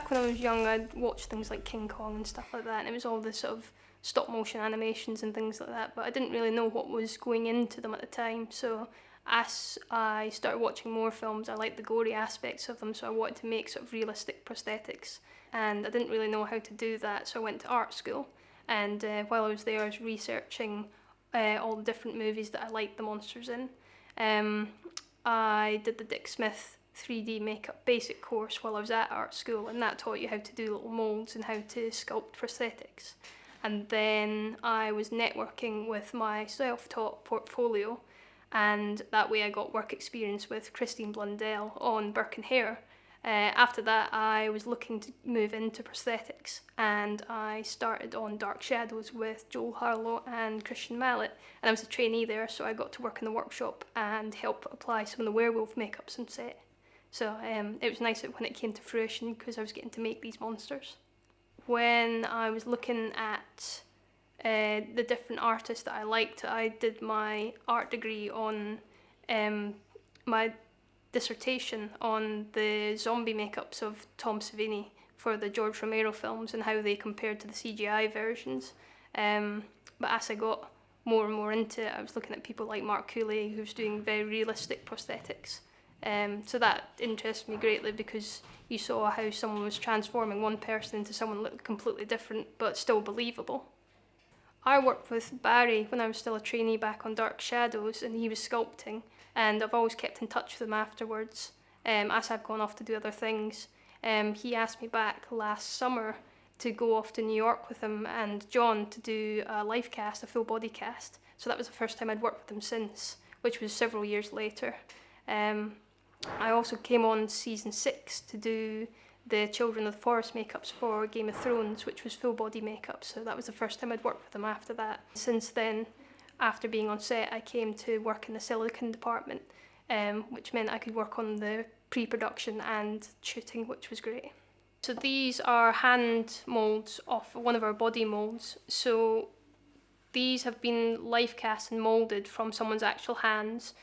back when I was young, I'd watch things like King Kong and stuff like that, and it was all the sort of stop motion animations and things like that, but I didn't really know what was going into them at the time. So as I started watching more films, I liked the gory aspects of them, so I wanted to make sort of realistic prosthetics, and I didn't really know how to do that, so I went to art school. And while I was there, I was researching all the different movies that I liked the monsters in. I did the Dick Smith 3D makeup basic course while I was at art school, and that taught you how to do little moulds and how to sculpt prosthetics. And then I was networking with my self-taught portfolio, and that way I got work experience with Christine Blundell on Burke and Hare. After that, I was looking to move into prosthetics, and I started on Dark Shadows with Joel Harlow and Christian Mallet, and I was a trainee there, so I got to work in the workshop and help apply some of the werewolf makeups on set. So it was nice when it came to fruition because I was getting to make these monsters. When I was looking at the different artists that I liked, I did my art degree on my dissertation on the zombie makeups of Tom Savini for the George Romero films and how they compared to the CGI versions. But as I got more and more into it, I was looking at people like Mark Cooley, who's doing very realistic prosthetics. So that interested me greatly because you saw how someone was transforming one person into someone that looked completely different but still believable. I worked with Barry when I was still a trainee back on Dark Shadows, and he was sculpting, and I've always kept in touch with him afterwards as I've gone off to do other things. He asked me back last summer to go off to New York with him and John to do a life cast, a full body cast. So that was the first time I'd worked with him since, which was several years later. I also came on season 6 to do the Children of the Forest makeups for Game of Thrones, which was full body makeup, so that was the first time I'd worked with them after that. Since then, after being on set, I came to work in the Silicone department, which meant I could work on the pre-production and shooting, which was great. So these are hand moulds of one of our body moulds. So these have been life cast and moulded from someone's actual hands.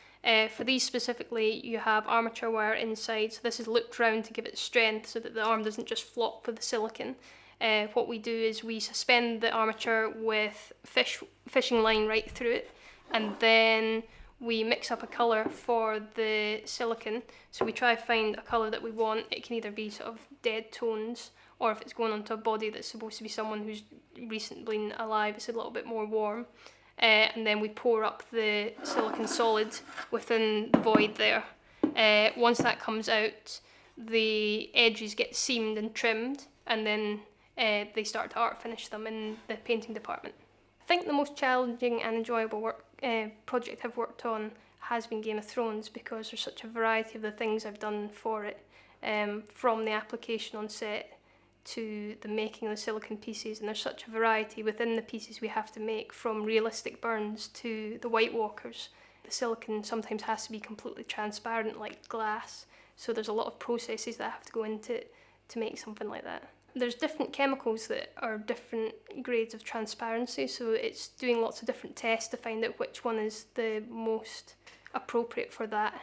For these specifically, you have armature wire inside, so this is looped round to give it strength so that the arm doesn't just flop with the silicone. What we do is we suspend the armature with fishing line right through it, and then we mix up a colour for the silicone. So we try to find a colour that we want. It can either be sort of dead tones, or if it's going onto a body that's supposed to be someone who's recently been alive, it's a little bit more warm. And then we pour up the silicone solid within the void there. Once that comes out, the edges get seamed and trimmed, and then they start to art finish them in the painting department. I think the most challenging and enjoyable project I've worked on has been Game of Thrones, because there's such a variety of the things I've done for it, from the application on set to the making of the silicone pieces, and there's such a variety within the pieces we have to make, from realistic burns to the White Walkers. The silicone sometimes has to be completely transparent like glass, so there's a lot of processes that have to go into it to make something like that. There's different chemicals that are different grades of transparency, so it's doing lots of different tests to find out which one is the most appropriate for that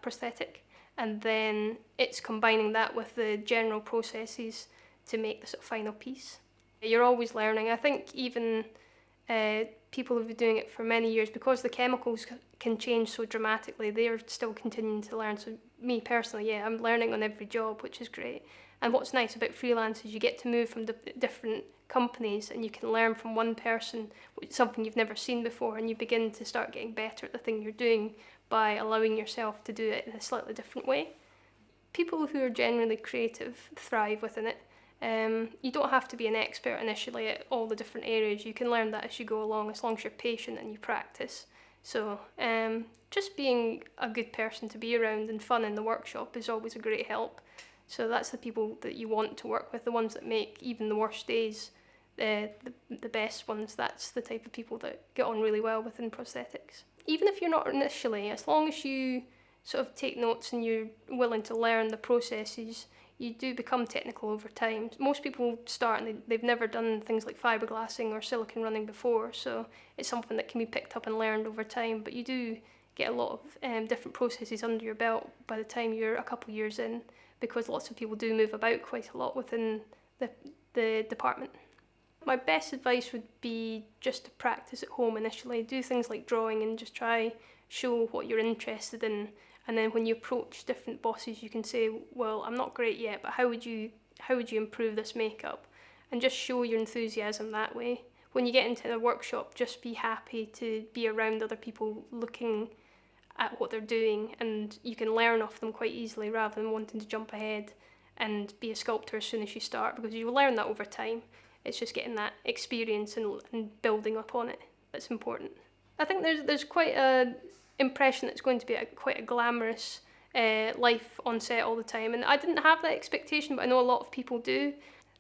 prosthetic. And then it's combining that with the general processes to make the sort of final piece. You're always learning. I think even people who've been doing it for many years, because the chemicals can change so dramatically, they're still continuing to learn. So me personally, yeah, I'm learning on every job, which is great. And what's nice about freelance is you get to move from different companies, and you can learn from one person something you've never seen before, and you begin to start getting better at the thing you're doing by allowing yourself to do it in a slightly different way. People who are generally creative thrive within it. You don't have to be an expert initially at all the different areas. You can learn that as you go along, as long as you're patient and you practice. So just being a good person to be around and fun in the workshop is always a great help. So that's the people that you want to work with, the ones that make even the worst days the best ones. That's the type of people that get on really well within prosthetics. Even if you're not initially, as long as you sort of take notes and you're willing to learn the processes, you do become technical over time. Most people start and they've never done things like fiberglassing or silicone running before, so it's something that can be picked up and learned over time, but you do get a lot of different processes under your belt by the time you're a couple of years in. because lots of people do move about quite a lot within the department. My best advice would be just to practice at home initially. Do things like drawing and just try show what you're interested in, and then when you approach different bosses you can say, well, I'm not great yet, but how would you improve this makeup? And just show your enthusiasm that way. When you get into a workshop, just be happy to be around other people looking at what they're doing, and you can learn off them quite easily rather than wanting to jump ahead and be a sculptor as soon as you start, because you will learn that over time. It's just getting that experience and building up on it that's important. I think there's quite a impression that it's going to be quite a glamorous life on set all the time, and I didn't have that expectation, but I know a lot of people do.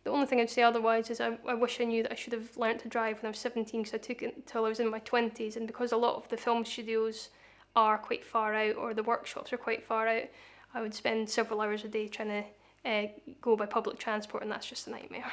The only thing I'd say otherwise is I wish I knew that I should have learnt to drive when I was 17, because I took it until I was in my 20s, and because a lot of the film studios are quite far out, or the workshops are quite far out, I would spend several hours a day trying to go by public transport, and that's just a nightmare.